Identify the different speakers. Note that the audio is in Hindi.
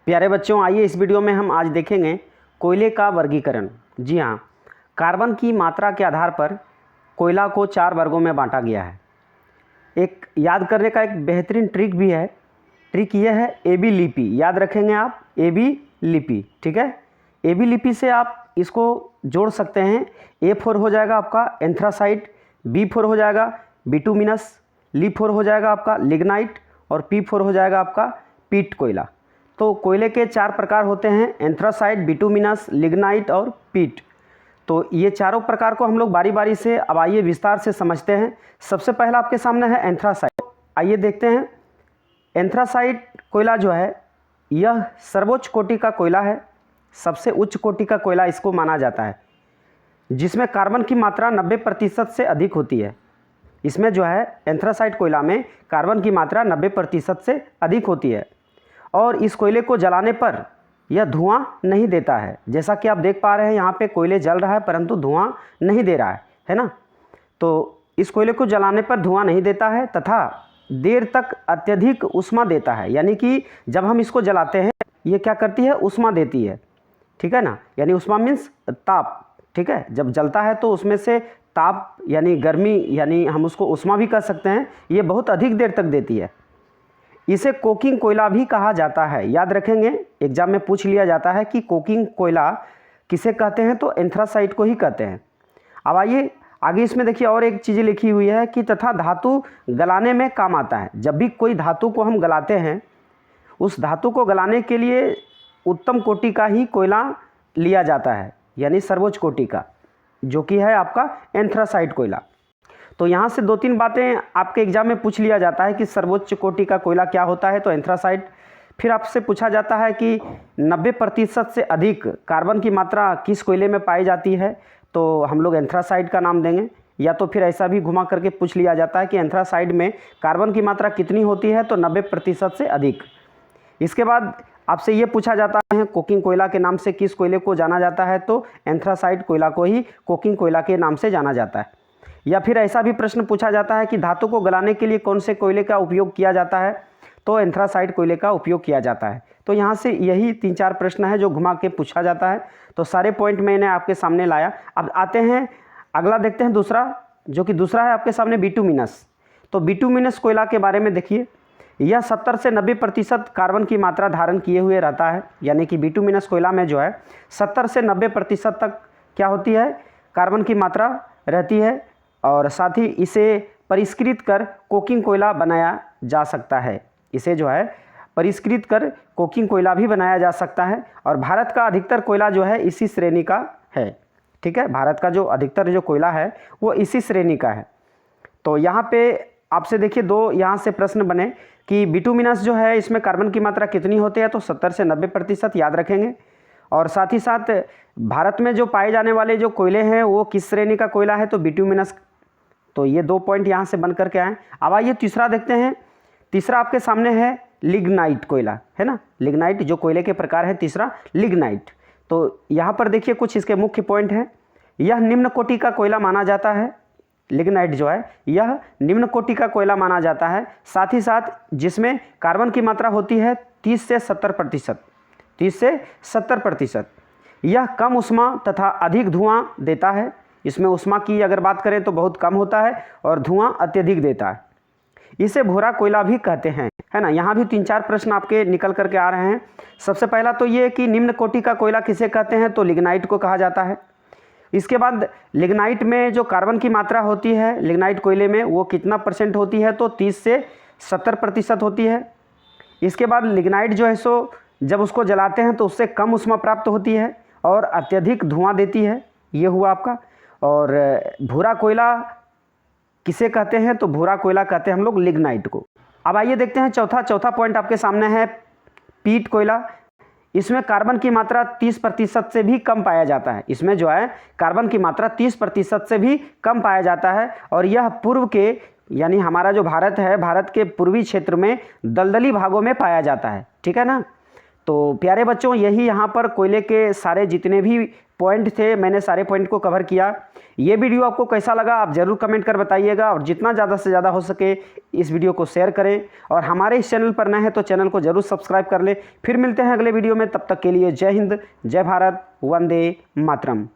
Speaker 1: प्यारे बच्चों, आइए इस वीडियो में हम आज देखेंगे कोयले का वर्गीकरण। जी हाँ, कार्बन की मात्रा के आधार पर कोयला को 4 वर्गों में बांटा गया है। एक याद करने का एक बेहतरीन ट्रिक भी है। ट्रिक यह है AB लिपि, याद रखेंगे आप AB लिपि, ठीक है। AB लिपि से आप इसको जोड़ सकते हैं। A4 हो जाएगा आपका एंथ्रासाइट, B4 हो जाएगा बिटुमिनस, Li4 हो जाएगा आपका लिग्नाइट और P4 हो जाएगा आपका पीट कोयला। तो कोयले के 4 प्रकार होते हैं, एंथ्रासाइट, बिटुमिनस, लिग्नाइट और पीट। तो ये चारों प्रकार को हम लोग बारी बारी से अब आइए विस्तार से समझते हैं। सबसे पहला आपके सामने है एंथ्रासाइट। आइए देखते हैं। एंथ्रासाइट कोयला जो है यह सर्वोच्च कोटि का कोयला है, सबसे उच्च कोटि का कोयला इसको माना जाता है, जिसमें कार्बन की मात्रा 90% से अधिक होती है। इसमें जो है एंथ्रासाइट कोयला में कार्बन की मात्रा 90% से अधिक होती है और इस कोयले को जलाने पर यह धुआं नहीं देता है। जैसा कि आप देख पा रहे हैं यहाँ पे कोयले जल रहा है परंतु धुआं नहीं दे रहा है ना। तो इस कोयले को जलाने पर धुआं नहीं देता है तथा देर तक अत्यधिक ऊष्मा देता है। यानी कि जब हम इसको जलाते हैं ये क्या करती है, ऊष्मा देती है, ठीक है ना। यानी ऊष्मा मीन्स ताप, ठीक है। जब जलता है तो उसमें से ताप यानी गर्मी, यानी हम उसको ऊष्मा भी कह सकते हैं, ये बहुत अधिक देर तक देती है। इसे कोकिंग कोयला भी कहा जाता है। याद रखेंगे, एग्जाम में पूछ लिया जाता है कि कोकिंग कोयला किसे कहते हैं, तो एंथ्रासाइट को ही कहते हैं। अब आइए आगे इसमें देखिए और एक चीज़ लिखी हुई है कि तथा धातु गलाने में काम आता है। जब भी कोई धातु को हम गलाते हैं, उस धातु को गलाने के लिए उत्तम कोटि का ही कोयला लिया जाता है, यानी सर्वोच्च कोटि का, जो कि है आपका एंथ्रासाइट कोयला। तो यहाँ से 2-3 बातें आपके एग्जाम में पूछ लिया जाता है कि सर्वोच्च कोटि का कोयला क्या होता है, तो एंथ्रासाइट। फिर आपसे पूछा जाता है कि 90% से अधिक कार्बन की मात्रा किस कोयले में पाई जाती है, तो हम लोग एंथ्रासाइट का नाम देंगे। या तो फिर ऐसा भी घुमा करके पूछ लिया जाता है कि एंथ्रासाइट में कार्बन की मात्रा कितनी होती है, तो 90% से अधिक। इसके बाद आपसे ये पूछा जाता है कोकिंग कोयला के नाम से किस कोयले को जाना जाता है, तो एंथ्रासाइट कोयला को ही कोकिंग कोयला के नाम से जाना जाता है। या फिर ऐसा भी प्रश्न पूछा जाता है कि धातु को गलाने के लिए कौन से कोयले का उपयोग किया जाता है, तो एंथ्रासाइट कोयले का उपयोग किया जाता है। तो यहाँ से यही 3-4 प्रश्न है जो घुमा के पूछा जाता है। तो सारे पॉइंट मैंने आपके सामने लाया। अब आते हैं अगला, देखते हैं दूसरा, जो कि दूसरा है आपके सामने बिटुमिनस। तो बिटुमिनस कोयला के बारे में देखिए, यह 70 से 90% कार्बन की मात्रा धारण किए हुए रहता है। यानी कि बिटुमिनस कोयला में जो है 70 से 90% तक क्या होती है, कार्बन की मात्रा रहती है। और साथ ही इसे परिष्कृत कर कोकिंग कोयला बनाया जा सकता है। इसे जो है परिष्कृत कर कोकिंग कोयला भी बनाया जा सकता है। और भारत का अधिकतर कोयला जो है इसी श्रेणी का है, ठीक है। भारत का जो अधिकतर जो कोयला है वो इसी श्रेणी का है। तो यहाँ पे आपसे देखिए 2 यहाँ से प्रश्न बने कि बिटुमिनस जो है इसमें कार्बन की मात्रा कितनी होती है, तो 70 से 90% याद रखेंगे। और साथ ही साथ भारत में जो पाए जाने वाले जो कोयले हैं वो किस श्रेणी का कोयला है, तो बिटुमिनस। तो ये 2 पॉइंट यहाँ से बन करके आए। अब आइए तीसरा देखते हैं। तीसरा आपके सामने है लिग्नाइट कोयला, है ना। लिग्नाइट जो कोयले के प्रकार है, तीसरा लिग्नाइट। तो यहाँ पर देखिए कुछ इसके मुख्य पॉइंट हैं। यह निम्न कोटि का कोयला माना जाता है। लिग्नाइट जो है यह निम्न कोटि का कोयला माना जाता है। साथ ही साथ जिसमें कार्बन की मात्रा होती है 30 से 70%, 30 से 70%। यह कम ऊष्मा तथा अधिक धुआं देता है। इसमें ऊष्मा की अगर बात करें तो बहुत कम होता है और धुआं अत्यधिक देता है। इसे भूरा कोयला भी कहते हैं, है ना। यहाँ भी 3-4 प्रश्न आपके निकल करके आ रहे हैं। सबसे पहला तो ये कि निम्न कोटि का कोयला किसे कहते हैं, तो लिग्नाइट को कहा जाता है। इसके बाद लिग्नाइट में जो कार्बन की मात्रा होती है लिग्नाइट कोयले में वो कितना % होती है, तो 30 से 70% होती है। इसके बाद लिग्नाइट जो है सो जब उसको जलाते हैं तो उससे कम ऊष्मा प्राप्त होती है और अत्यधिक धुआं देती है। ये हुआ आपका। और भूरा कोयला किसे कहते हैं, तो भूरा कोयला कहते हैं हम लोग लिग्नाइट को। अब आइए देखते हैं चौथा पॉइंट आपके सामने है पीट कोयला। इसमें कार्बन की मात्रा 30% से भी कम पाया जाता है। इसमें जो है कार्बन की मात्रा 30% से भी कम पाया जाता है और यह पूर्व के, यानी हमारा जो भारत है, भारत के पूर्वी क्षेत्र में दलदली भागों में पाया जाता है, ठीक है ना। तो प्यारे बच्चों, यही यहाँ पर कोयले के सारे जितने भी पॉइंट थे, मैंने सारे पॉइंट को कवर किया। ये वीडियो आपको कैसा लगा आप ज़रूर कमेंट कर बताइएगा, और जितना ज़्यादा से ज़्यादा हो सके इस वीडियो को शेयर करें, और हमारे इस चैनल पर नए हैं तो चैनल को ज़रूर सब्सक्राइब कर लें। फिर मिलते हैं अगले वीडियो में, तब तक के लिए जय हिंद, जय भारत, वंदे मातरम।